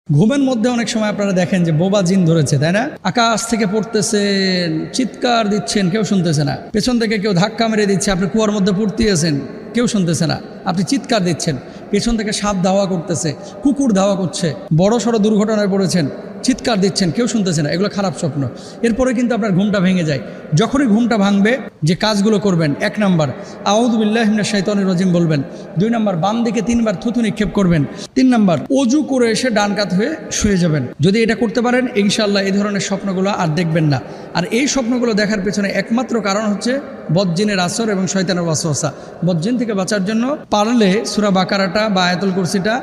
ঘুমের মধ্যে অনেক সময় আপনারা দেখেন যে বোবা জিন ধরেছে, তাই না? আকাশ থেকে পড়তেছেন, চিৎকার দিচ্ছেন, কেউ শুনতেছে না। পেছন থেকে কেউ ধাক্কা মেরে দিচ্ছে, আপনি কুয়ার মধ্যে পড়তে আছেন, কেউ শুনতেছে না। আপনি চিৎকার দিচ্ছেন, পেছন থেকে সাপ ধাওয়া করতেছে, কুকুর ধাওয়া করছে, বড় সড়ো দুর্ঘটনায় পড়েছেন, চিৎকার দিচ্ছেন, কেউ শুনতেছে না। এগুলো খারাপ স্বপ্ন। এরপরে কিন্তু আপনার ঘুমটা ভেঙে যায়। যখনই ঘুমটা ভাঙবে, যে কাজগুলো করবেন, 1 নাম্বার আউযু বিল্লাহি মিনাশ শাইতানির রাজিম বলবেন। 2 নাম্বার বাম দিকে 3বার থুথু নিক্ষেপ করবেন। 3 নাম্বার অজু করে এসে ডান কাত হয়ে শুয়ে যাবেন। যদি এটা করতে পারেন, ইনশাআল্লাহ এই ধরনের স্বপ্নগুলো আর দেখবেন না। আর এই স্বপ্নগুলো দেখার পেছনে একমাত্র কারণ হচ্ছে বদজিনের আসর এবং শয়তানের ওয়াসওয়াসা। বদজিন থেকে বাঁচার জন্য পারলে সূরা বাকারাটা বা আয়াতুল কুরসিটা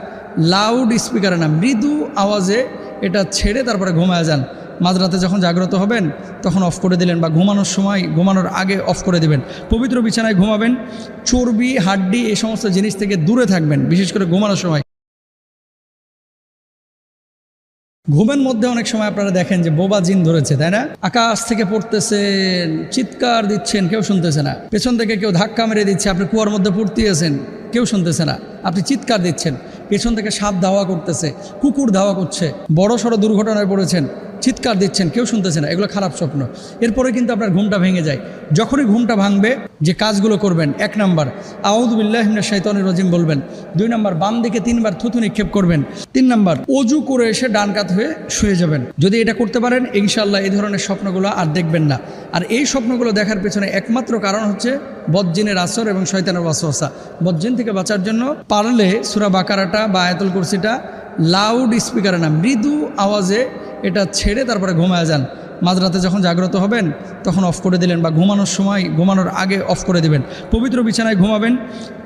লাউড স্পিকারে না, মৃদু আওয়াজে এটা ছেড়ে তারপরে ঘুমায় যান। মাঝরাতে যখন জাগ্রত হবেন তখন অফ করে দিলেন, বা ঘুমানোর সময়, ঘুমানোর আগে অফ করে দিবেন। পবিত্র বিছানায় ঘুমাবেন। চর্বি, হাড্ডি এই সমস্ত জিনিস থেকে দূরে থাকবেন, বিশেষ করে ঘুমানোর সময়। ঘুমের মধ্যে অনেক সময় আপনারা দেখেন যে বোবা জিন ধরেছে, তাই না? আকাশ থেকে পড়তেছেন, চিৎকার দিচ্ছেন, কেউ শুনতেছে না। পেছন থেকে কেউ ধাক্কা মেরে দিচ্ছে, আপনি কুয়ার মধ্যে পড়তে আছেন, কেউ শুনতেছে না। আপনি চিৎকার দিচ্ছেন, পেছন থেকে সাপ ধাওয়া করতেছে, কুকুর ধাওয়া করছে, বড় সড়ো দুর্ঘটনায় পড়েছেন, চিৎকার দিচ্ছেন, কেউ শুনতেছে না। এগুলো খারাপ স্বপ্ন। এরপরে কিন্তু আপনার ঘুমটা ভেঙে যায়। যখনই ঘুমটা ভাঙবে, যে কাজগুলো করবেন, 1 নাম্বার আউযু বিল্লাহি মিনাশ শাইতানির রাজিম বলবেন। 2 নাম্বার বাম দিকে 3বার থুথু নিক্ষেপ করবেন। 3 নাম্বার অজু করে এসে ডান কাত হয়ে শুয়ে যাবেন। যদি এটা করতে পারেন, ইনশাআল্লাহ এই ধরনের স্বপ্নগুলো আর দেখবেন না। আর এই স্বপ্নগুলো দেখার পেছনে একমাত্র কারণ হচ্ছে বদজিনের আসর এবং শয়তানের ওয়াসওয়াসা। বদজিন থেকে বাঁচার জন্য পারলে সূরা বাকারাটা বা আয়াতুল কুরসিটা লাউড স্পিকারে না, মৃদু আওয়াজে এটা ছেড়ে তারপরে ঘুমায় যান। মাঝরাতে যখন জাগ্রত হবেন তখন অফ করে দিলেন, বা ঘুমানোর সময়, ঘুমানোর আগে অফ করে দিবেন। পবিত্র বিছানায় ঘুমাবেন।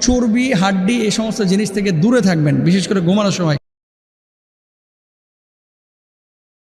চর্বি, হাড্ডি এই সমস্ত জিনিস থেকে দূরে থাকবেন, বিশেষ করে ঘুমানোর সময়।